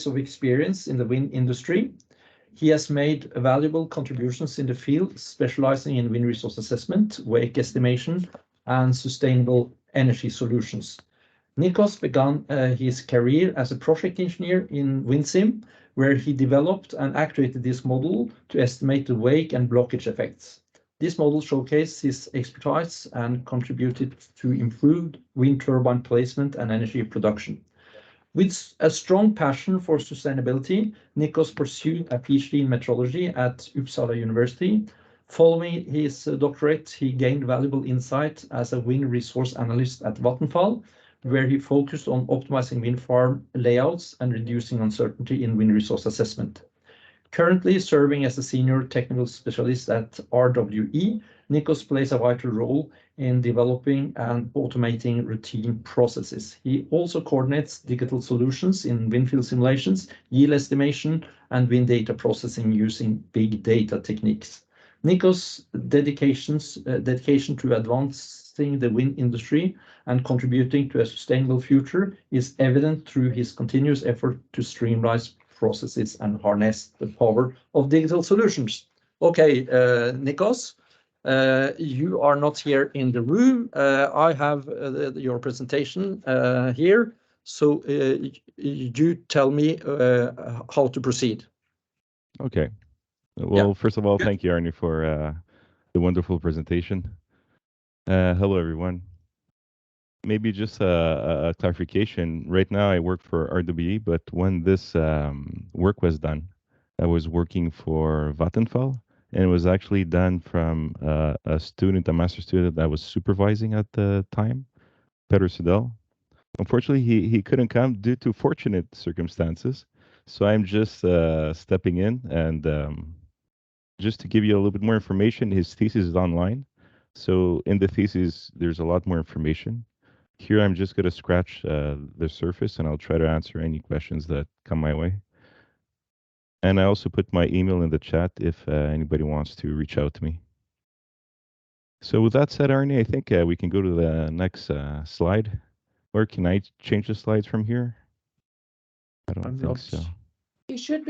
decades of experience in the wind industry. He has made valuable contributions in the field, specializing in wind resource assessment, wake estimation, and sustainable energy solutions. Nikos began his career as a project engineer in WindSim, where he developed and actuated this model to estimate the wake and blockage effects. This model showcased his expertise and contributed to improved wind turbine placement and energy production. With a strong passion for sustainability, Nikos pursued a PhD in metrology at Uppsala University. Following his doctorate, he gained valuable insight as a wind resource analyst at Vattenfall, where he focused on optimizing wind farm layouts and reducing uncertainty in wind resource assessment. Currently serving as a senior technical specialist at RWE, Nikos plays a vital role in developing and automating routine processes. He also coordinates digital solutions in wind field simulations, yield estimation, and wind data processing using big data techniques. Nikos' dedication to advancing the wind industry and contributing to a sustainable future is evident through his continuous effort to streamline processes and harness the power of digital solutions. Okay, Nikos, you are not here in the room. I have your presentation here, so you tell me how to proceed. Okay. Well, first of all, thank you, Arne, for the wonderful presentation. Hello, everyone. Maybe just a clarification. Right now, I work for RWE, but when this work was done, I was working for Vattenfall, and it was actually done from a student, a master student that I was supervising at the time, Peter Sudell. Unfortunately, he couldn't come due to fortunate circumstances. So I'm just stepping in and just to give you a little bit more information, his thesis is online. So in the thesis, there's a lot more information. Here, I'm just going to scratch the surface, and I'll try to answer any questions that come my way. And I also put my email in the chat if anybody wants to reach out to me. So with that said, Arne, I think we can go to the next slide. Or can I change the slides from here? I don't think so. You should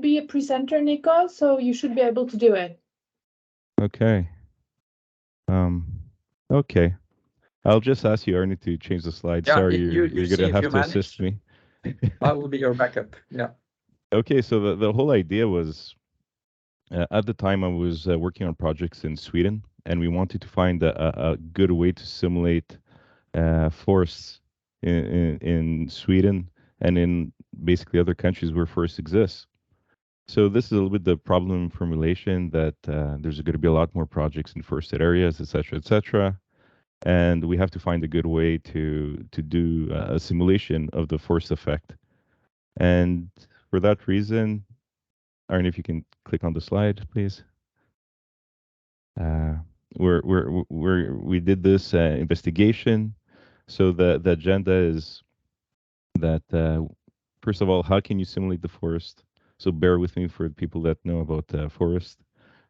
be a presenter, Nico, so you should be able to do it. Okay. Okay. I'll just ask you, Arne, to change the slide. Yeah, sorry, you're going to have to assist me. I will be your backup. Yeah. Okay, so the whole idea was, at the time I was working on projects in Sweden, and we wanted to find a good way to simulate forests in Sweden and in basically other countries where forests exist. So this is a little bit the problem formulation that there's going to be a lot more projects in forested areas, et cetera, and we have to find a good way to do a simulation of the forest effect. And for that reason, Arne, if you can click on the slide, please. We did this investigation. So the agenda is that first of all, how can you simulate the forest? So bear with me for people that know about forest.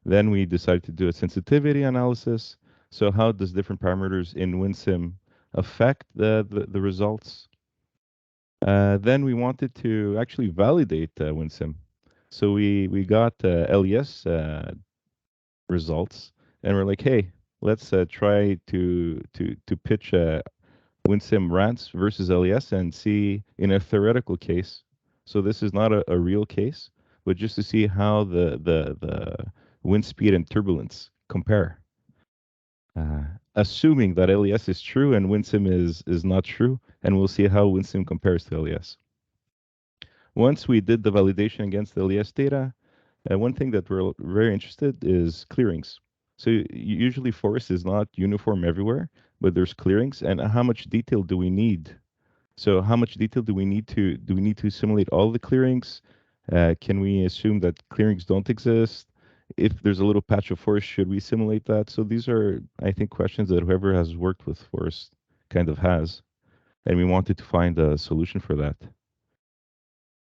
Then we decided to do a sensitivity analysis. So how does different parameters in WindSim affect the results? Then we wanted to actually validate WindSim. So we got LES results, and we're like, hey, let's try to pitch WindSim RANS versus LES and see in a theoretical case. So this is not a real case, but just to see how the wind speed and turbulence compare. Assuming that LES is true and WindSim is not true, and we'll see how WindSim compares to LES. Once we did the validation against the LES data, one thing that we're very interested is clearings. So usually forest is not uniform everywhere, but there's clearings, and how much detail do we need? So how much detail do we need to simulate all the clearings? Can we assume that clearings don't exist? If there's a little patch of forest, should we simulate that? So these are, I think, questions that whoever has worked with forest kind of has, and we wanted to find a solution for that.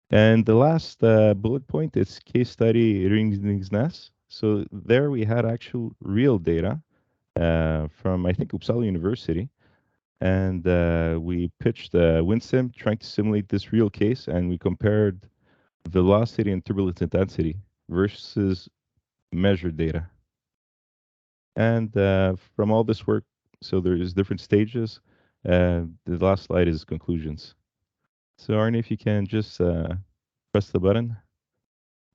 And the last bullet point is case study Ringsnäs. So there we had actual real data from, I think, Uppsala University. And we pitched WinSim trying to simulate this real case, and we compared velocity and turbulence intensity versus measured data. And from all this work, so there's different stages. The last slide is conclusions. So Arne, if you can just press the button,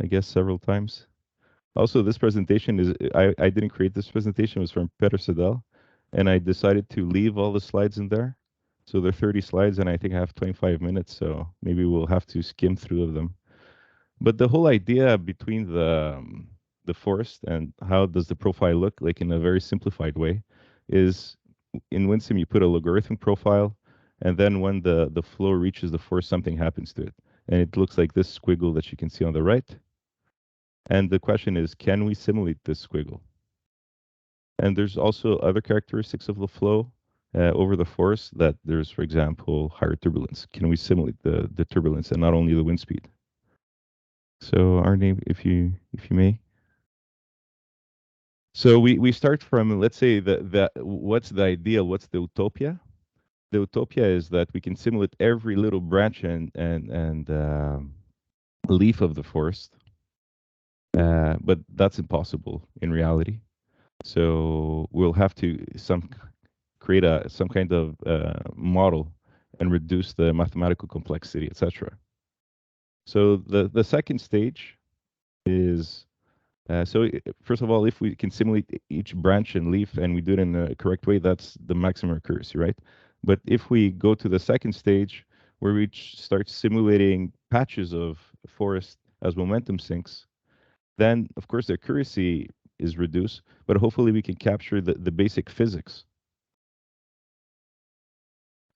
I guess several times. Also, this presentation is, I didn't create this presentation, it was from Peter Sedel, and I decided to leave all the slides in there. So there are 30 slides, and I think I have 25 minutes, so maybe we'll have to skim through of them. But the whole idea between the forest and how does the profile look, like in a very simplified way, is in WinSim you put a logarithmic profile, and then when the flow reaches the forest, something happens to it. And it looks like this squiggle that you can see on the right. And the question is, can we simulate this squiggle? And there's also other characteristics of the flow over the forest that there's, for example, higher turbulence. Can we simulate the turbulence and not only the wind speed? So Arne, if you may. So we start from, let's say, what's the ideal, what's the utopia? The utopia is that we can simulate every little branch and leaf of the forest, but that's impossible in reality. So we'll have to create some kind of model and reduce the mathematical complexity, etc. So the second stage is first of all, if we can simulate each branch and leaf and we do it in a correct way, that's the maximum accuracy, right? But if we go to the second stage where we start simulating patches of forest as momentum sinks, then of course the accuracy is reduced, but hopefully we can capture the basic physics.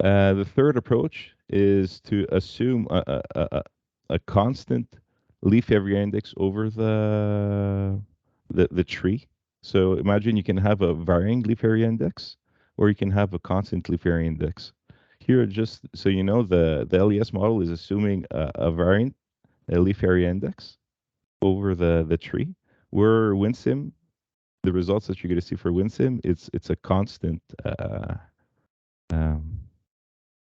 The third approach is to assume a constant leaf area index over the tree. So imagine you can have a varying leaf area index, or you can have a constant leaf area index. Here, just so you know, the LES model is assuming a variant leaf area index over the tree. Where WinSim, the results that you're going to see for WinSim, it's a constant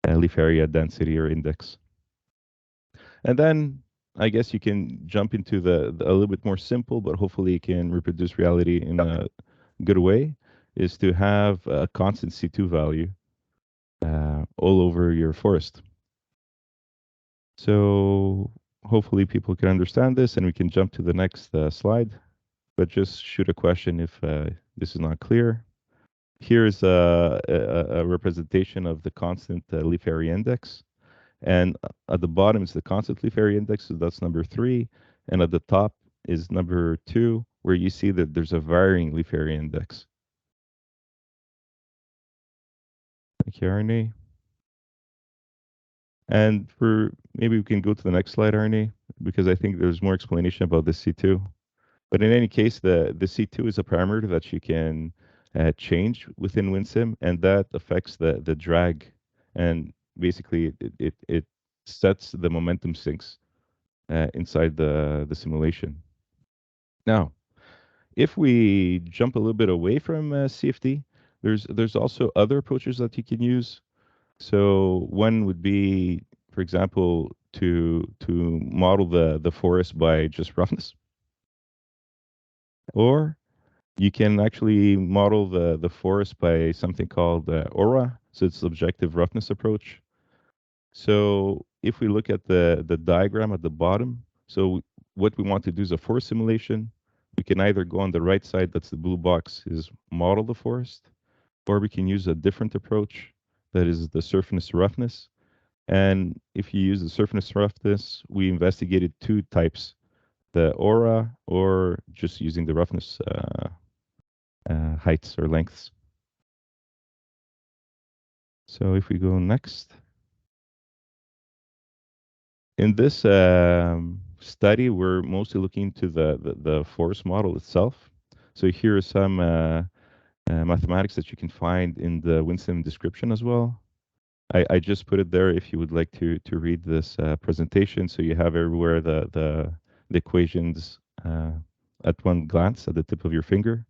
leaf area density or index. And then I guess you can jump into a little bit more simple, but hopefully you can reproduce reality in a good way, is to have a constant C2 value all over your forest. So hopefully people can understand this, and we can jump to the next slide, but just shoot a question if this is not clear. Here's a representation of the constant leaf area index. And at the bottom is the constant leaf area index, so that's number 3. And at the top is number 2, where you see that there's a varying leaf area index. Thank you, Arne. And maybe we can go to the next slide, Arne, because I think there's more explanation about the C2. But in any case, the C2 is a parameter that you can change within WinSim, and that affects the drag. And basically, it sets the momentum sinks inside the simulation. Now, if we jump a little bit away from CFD, there's also other approaches that you can use. So one would be, for example, to model the forest by just roughness, or you can actually model the forest by something called aura. So it's objective roughness approach. So if we look at the diagram at the bottom, so what we want to do is a forest simulation. We can either go on the right side, that's the blue box, is model the forest, or we can use a different approach, that is the surface roughness. And if you use the surface roughness, we investigated 2 types, the aura or just using the roughness heights or lengths. So if we go next. In this study, we're mostly looking to the forest model itself. So here are some mathematics that you can find in the WinSim description as well. I just put it there if you would like to read this presentation, so you have everywhere the equations at one glance at the tip of your finger.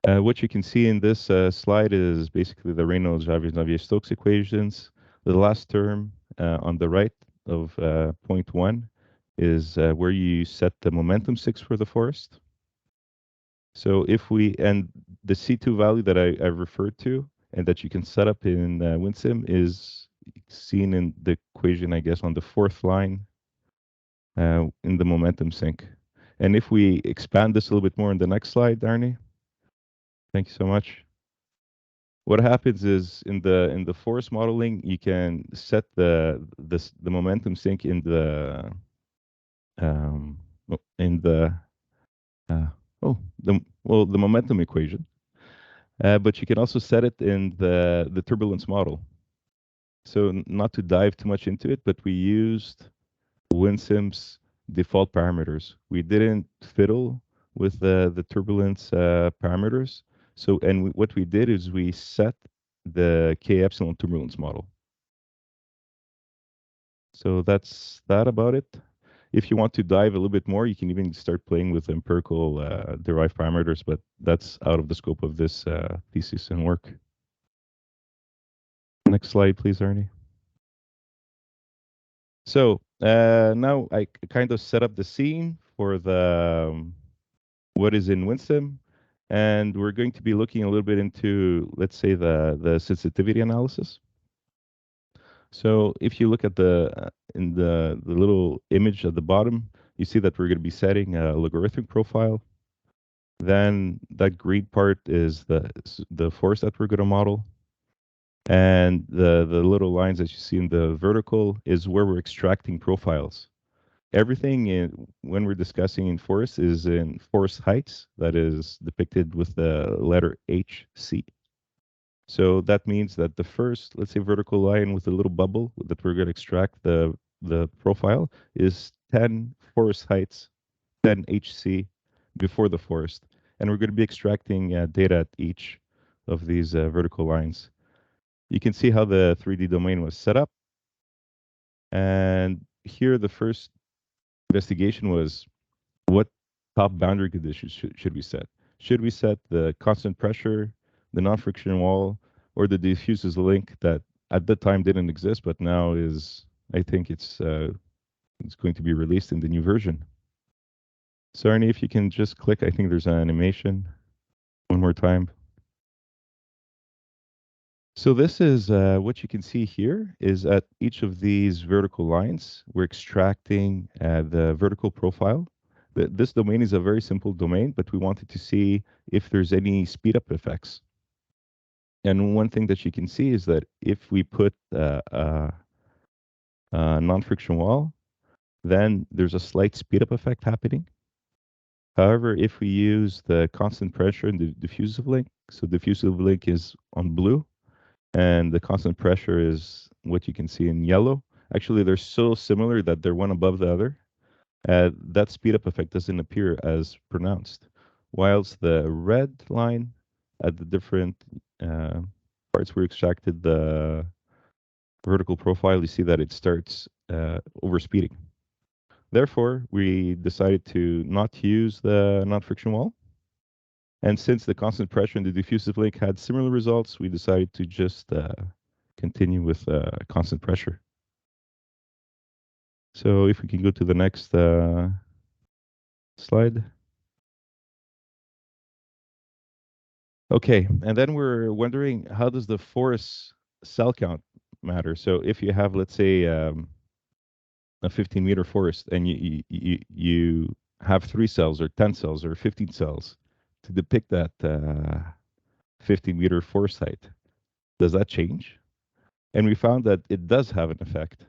What you can see in this slide is basically the Reynolds-Navier-Stokes equations. The last term on the right of point 1 is where you set the momentum 6 for the forest. So if we, and the C2 value that I referred to and that you can set up in WinSim is seen in the equation, I guess, on the 4th line in the momentum sink. And if we expand this a little bit more in the next slide, Arnie, thank you so much. What happens is in the force modeling, you can set the momentum sink in the the momentum equation, but you can also set it in the turbulence model. So not to dive too much into it, but we used WinSim's default parameters. We didn't fiddle with the turbulence parameters. So, and what we did is we set the K epsilon turbulence model. So that's that about it. If you want to dive a little bit more, you can even start playing with empirical derived parameters, but that's out of the scope of this thesis and work. Next slide, please, Arnie. So now I kind of set up the scene for the what is in WinSim, and we're going to be looking a little bit into, let's say, the sensitivity analysis. So if you look at the in the little image at the bottom, you see that we're going to be setting a logarithmic profile. Then that green part is the force that we're going to model. And the little lines that you see in the vertical is where we're extracting profiles. Everything when we're discussing in forest is in forest heights, that is depicted with the letter HC. So that means that the first, let's say, vertical line with a little bubble that we're going to extract the profile is 10 forest heights, 10 HC before the forest. And we're going to be extracting data at each of these vertical lines. You can see how the 3D domain was set up. And here the first investigation was what top boundary conditions should we set? Should we set the constant pressure, the non-friction wall, or the diffuses link that at the time didn't exist, but now is, I think it's going to be released in the new version. So Arnie, if you can just click, I think there's an animation one more time. So this is what you can see here is at each of these vertical lines, we're extracting the vertical profile. This domain is a very simple domain, but we wanted to see if there's any speed up effects. And one thing that you can see is that if we put a non-friction wall, then there's a slight speed up effect happening. However, if we use the constant pressure and the diffusive link, so diffusive link is on blue, and the constant pressure is what you can see in yellow. Actually, they're so similar that they're one above the other. That speed up effect doesn't appear as pronounced, whilst the red line at the different parts where we extracted the vertical profile, you see that it starts overspeeding. Therefore, we decided to not use the non-friction wall. And since the constant pressure and the diffusive link had similar results, we decided to just continue with constant pressure. So if we can go to the next slide. Okay, and then we're wondering, how does the forest cell count matter? So if you have, let's say, a 15-meter forest and you have 3 cells or 10 cells or 15 cells to depict that 15-meter forest height, does that change? And we found that it does have an effect.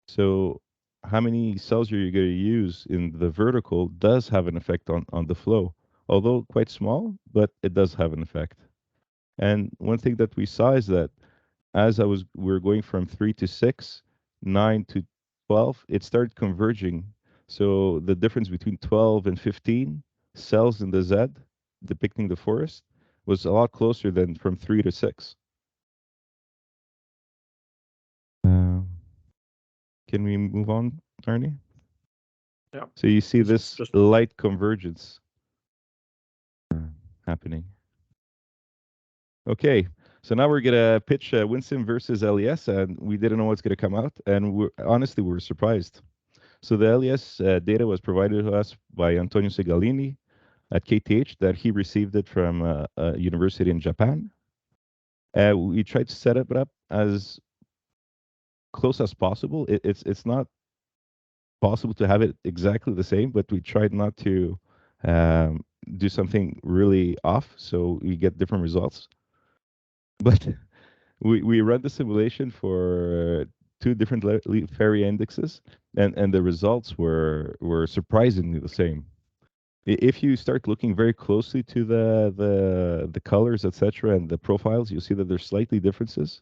So how many cells are you going to use in the vertical does have an effect on the flow, although quite small, but it does have an effect. And one thing that we saw is that as we're going from 3 to 6, 9 to 12, it started converging. So the difference between 12 and 15 cells in the Z depicting the forest was a lot closer than from 3 to 6. Can we move on, Arnie? Yeah. So you see this light convergence. happening. Okay, so now we're gonna pitch Winsome versus LES, and we didn't know what's gonna come out, and honestly we were surprised. So the LES data was provided to us by Antonio Segalini at KTH, that he received it from a university in Japan. We tried to set it up as close as possible. It's not possible to have it exactly the same, but we tried not to do something really off, so we get different results. But we run the simulation for two different leaf area indexes, and the results were surprisingly the same. If you start looking very closely to the colors, etc., and the profiles, you'll see that there's slightly differences.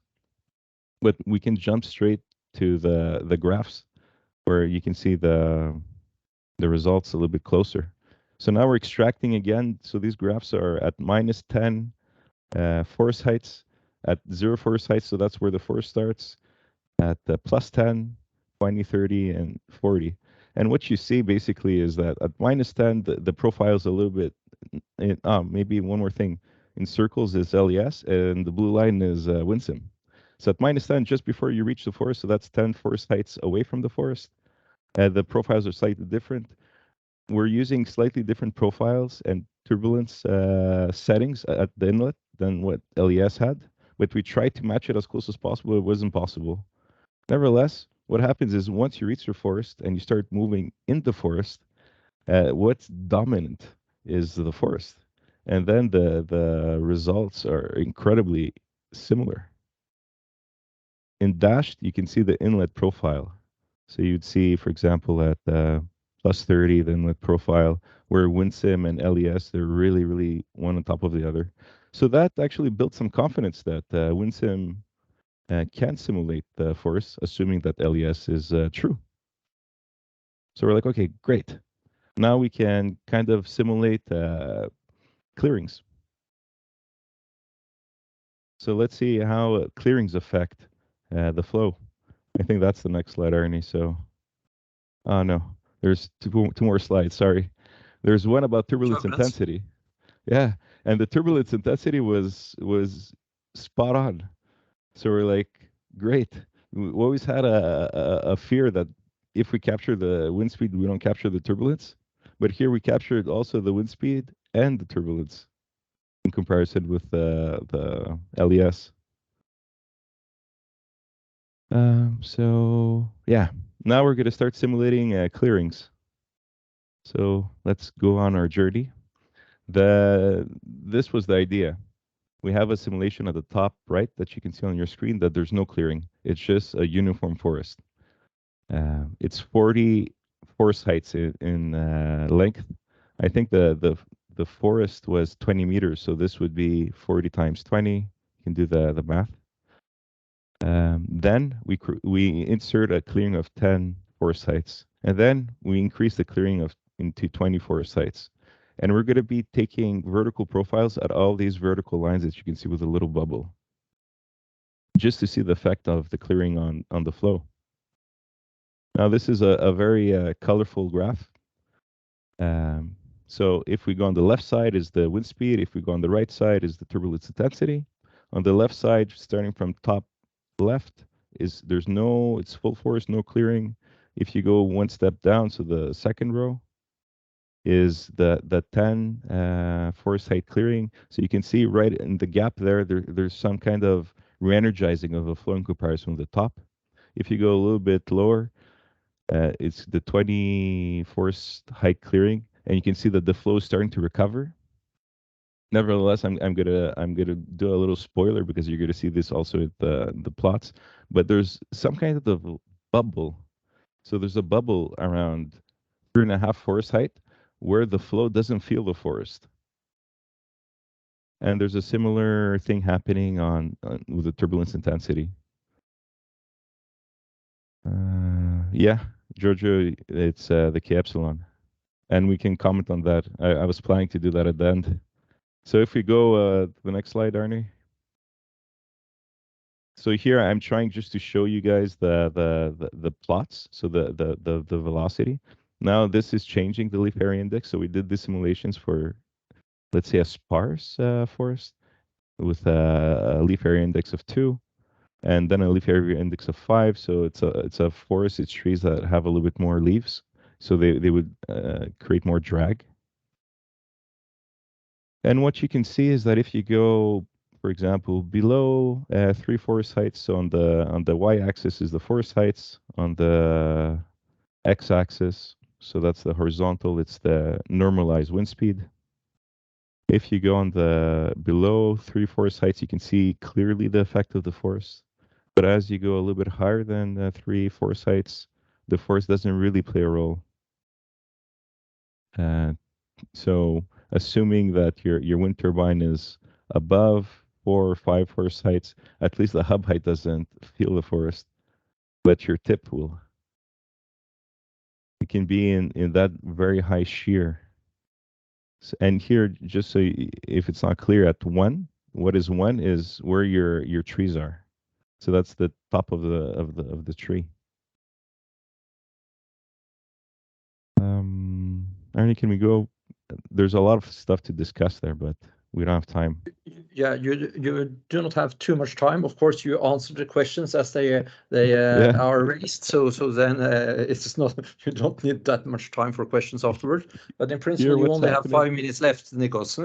But we can jump straight to the graphs where you can see the results a little bit closer. So now we're extracting again. So these graphs are at -10 forest heights, at 0 forest heights, so that's where the forest starts, at +10, 20, 30, and 40. And what you see basically is that at -10, the profile is a little bit, maybe one more thing. In circles is LES, and the blue line is Winsome. So at -10, just before you reach the forest, so that's 10 forest heights away from the forest, the profiles are slightly different. We're using slightly different profiles and turbulence settings at the inlet than what LES had, but we tried to match it as close as possible. It wasn't possible. Nevertheless, what happens is once you reach the forest and you start moving in the forest, what's dominant is the forest. And then the results are incredibly similar. In dashed, you can see the inlet profile. So you'd see, for example, at +30, the inlet profile, where Winsome and LES, they're really, really one on top of the other. So that actually built some confidence that Winsome can simulate the force, assuming that LES is true. So we're like, okay, great. Now we can kind of simulate clearings. So let's see how clearings affect the flow. I think that's the next slide, Arnie. So, oh no, there's two more slides. Sorry. There's one about turbulence intensity. Yeah, and the turbulence intensity was spot on. So we're like, great. We always had a fear that if we capture the wind speed, we don't capture the turbulence. But here we captured also the wind speed and the turbulence in comparison with the LES. So yeah, now we're going to start simulating clearings. So let's go on our journey. This was the idea. We have a simulation at the top right that you can see on your screen that there's no clearing. It's just a uniform forest. It's 40 forest heights in length. I think the forest was 20 meters, so this would be 40 times 20. You can do the math. Then we insert a clearing of 10 forest heights, and then we increase the clearing into 20 forest heights. And we're going to be taking vertical profiles at all these vertical lines that you can see with a little bubble, just to see the effect of the clearing on the flow. Now, this is a very colorful graph. So if we go on the left side is the wind speed. If we go on the right side is the turbulence intensity. On the left side, starting from top left, it's full forest, no clearing. If you go one step down, so the second row is the 10 forest height clearing. So you can see right in the gap there's some kind of re-energizing of the flow in comparison with the top. If you go a little bit lower, it's the 20 forest height clearing, and you can see that the flow is starting to recover. Nevertheless, I'm gonna do a little spoiler because you're gonna see this also with the plots. But there's some kind of bubble. So there's a bubble around 3.5 forest height where the flow doesn't feel the forest. And there's a similar thing happening with the turbulence intensity. Yeah, Giorgio, it's the K epsilon. And we can comment on that. I was planning to do that at the end. So if we go to the next slide, Arnie. So here I'm trying just to show you guys the plots, so the velocity. Now this is changing the leaf area index. So we did the simulations for let's say a sparse forest with a leaf area index of 2, and then a leaf area index of 5. So it's a forest. It's trees that have a little bit more leaves, so they would create more drag. And what you can see is that if you go, for example, below 3 forest heights, so on the y-axis is the forest heights, on the x-axis, so that's the horizontal, it's the normalized wind speed. If you go on the below 3 forest heights, you can see clearly the effect of the forest. But as you go a little bit higher than 3 forest heights, the forest doesn't really play a role. So assuming that your wind turbine is above 4 or 5 forest heights, at least the hub height doesn't feel the forest, but your tip will. It can be in that very high shear. And here, just so if it's not clear, at 1, what is 1 is where your trees are. So that's the top of the tree. Arnie, can we go? There's a lot of stuff to discuss there, but we don't have time. Yeah, you do not have too much time. Of course, you answer the questions as they Yeah. are raised. So then it's not, you don't need that much time for questions afterward. But in principle, you only have 5 minutes left, Nikos.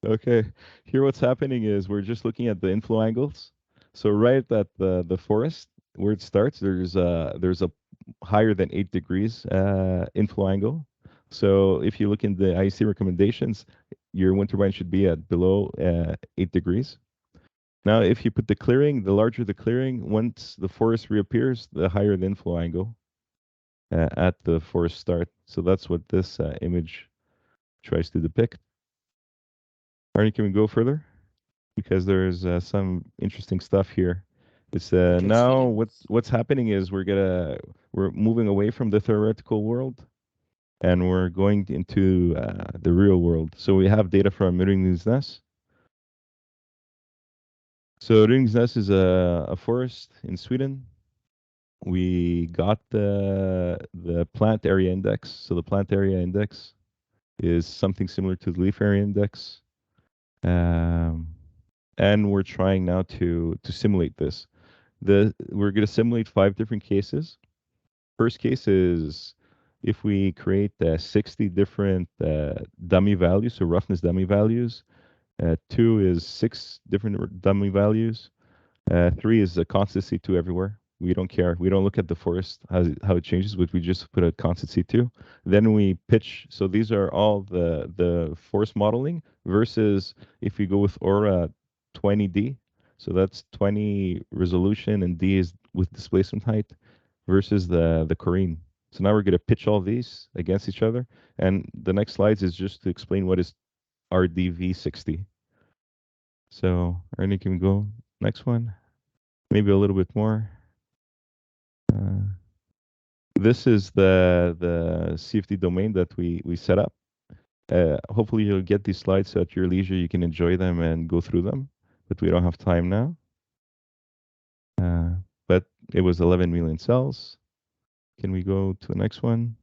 Okay. Here what's happening is we're just looking at the inflow angles. So right at the forest where it starts, there's a higher than 8 degrees inflow angle. So if you look in the IEC recommendations, your wind turbine should be at below 8 degrees. Now, if you put the clearing, the larger the clearing, once the forest reappears, the higher the inflow angle at the forest start. So that's what this image tries to depict. Arnie, can we go further? Because there's some interesting stuff here. It's now what's happening is we're moving away from the theoretical world, and we're going into the real world. So we have data from Ringnesnäs. So Ringnesnäs is a forest in Sweden. We got the plant area index. So the plant area index is something similar to the leaf area index. And we're trying now to simulate this. We're going to simulate 5 different cases. First case is if we create 60 different dummy values, so roughness dummy values. 2 is 6 different dummy values. 3 is a constant C2 everywhere. We don't care. We don't look at the forest, how it changes, but we just put a constant C2. Then we pitch. So these are all the forest modeling versus if we go with Aura 20D. So that's 20 resolution and D is with displacement height versus the Corine. So now we're going to pitch all these against each other. And the next slides is just to explain what is RDV60. So Ernie, can we go next one? Maybe a little bit more. This is the CFD domain that we set up. Hopefully you'll get these slides so at your leisure you can enjoy them and go through them, but we don't have time now. But it was 11 million cells. Can we go to the next one?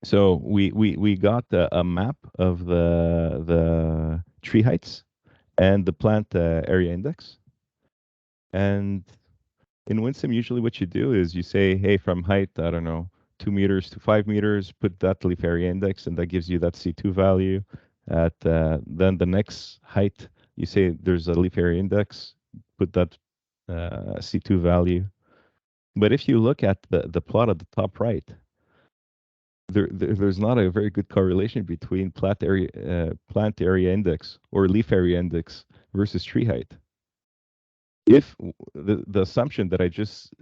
So we got a map of the tree heights and the plant area index. And in Winsome, usually what you do is you say, hey, from height, I don't know, 2 meters to 5 meters, put that leaf area index, and that gives you that C2 value. At then the next height, you say there's a leaf area index, put that C2 value. But if you look at the plot at the top right, there's not a very good correlation between plant area index or leaf area index versus tree height. If the assumption that I just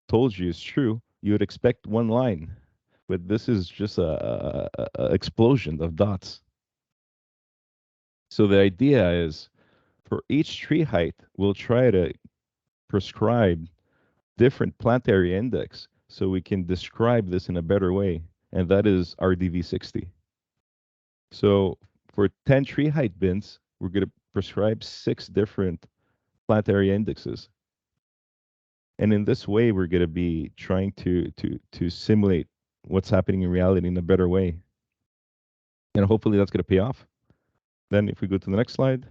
told you is true, you would expect one line, but this is just a explosion of dots. So the idea is for each tree height, we'll try to prescribe different plant area index so we can describe this in a better way, and that is RDV60. So for 10 tree height bins, we're going to prescribe 6 different plant area indexes. And in this way, we're going to be trying to simulate what's happening in reality in a better way. And hopefully that's going to pay off. Then if we go to the next slide.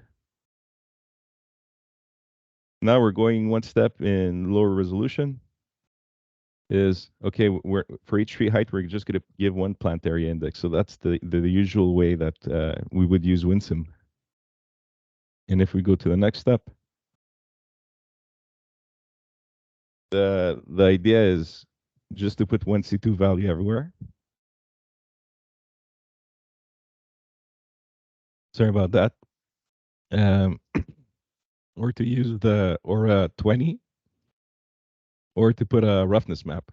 Now we're going one step in lower resolution. Is okay, we're for each tree height, we're just going to give one plant area index. So that's the usual way that we would use WinSim. And if we go to the next step, the idea is just to put one C2 value everywhere. Sorry about that. Or to use the 20, or to put a roughness map.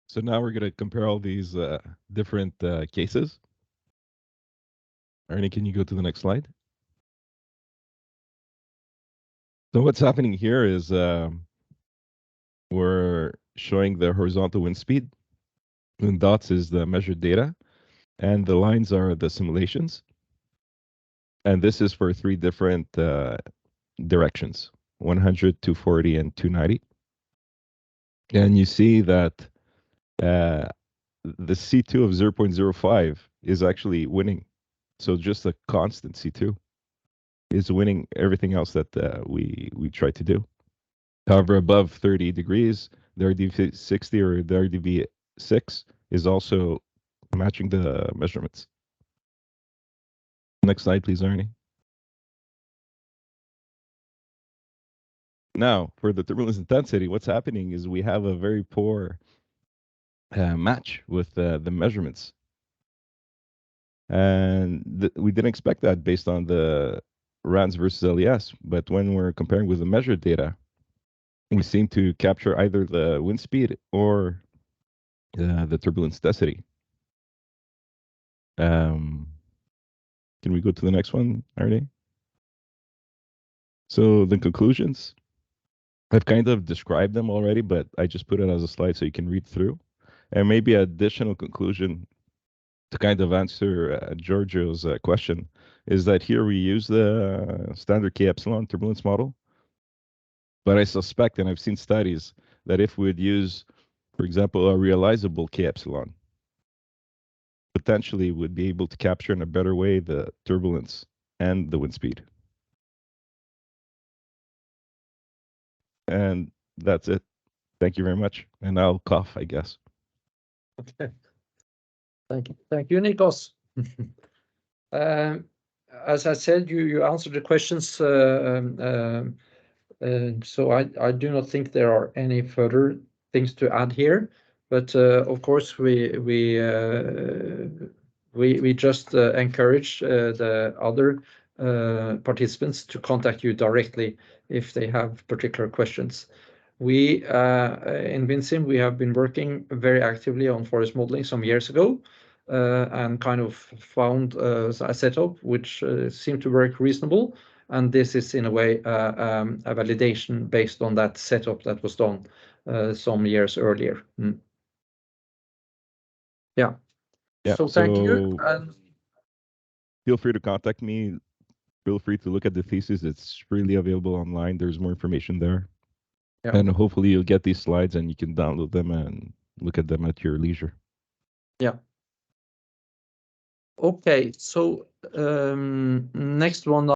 So now we're going to compare all these different cases. Ernie, can you go to the next slide? So what's happening here is we're showing the horizontal wind speed, and dots is the measured data, and the lines are the simulations. And this is for 3 different directions, 100, 240, and 290. And you see that the C2 of 0.05 is actually winning. So just a constant C2 is winning everything else that we try to do. However, above 30 degrees, the RDV60 or the RDV6 is also matching the measurements. Next slide, please, Arnie. Now, for the turbulence intensity, what's happening is we have a very poor match with the measurements. And we didn't expect that based on the RANS versus LES. But when we're comparing with the measured data, we seem to capture either the wind speed or the turbulence intensity. Can we go to the next one, Arnie? So the conclusions, I've kind of described them already, but I just put it as a slide so you can read through. And maybe an additional conclusion to kind of answer Giorgio's question is that here we use the standard K epsilon turbulence model. But I suspect, and I've seen studies, that if we would use, for example, a realizable K epsilon, potentially would be able to capture in a better way the turbulence and the wind speed. And that's it. Thank you very much. And I'll cough, I guess. Okay. Thank you, Nikos. As I said, you answered the questions, so I do not think there are any further things to add here. But of course, we just encourage the other participants to contact you directly if they have particular questions. We in WinSim, we have been working very actively on forest modeling some years ago, and kind of found a setup which seemed to work reasonable. And this is in a way a validation based on that setup that was done some years earlier. Yeah. So thank you. And feel free to contact me. Feel free to look at the thesis. It's freely available online. There's more information there. Yeah. And hopefully you'll get these slides and you can download them and look at them at your leisure. Yeah. Okay, so next one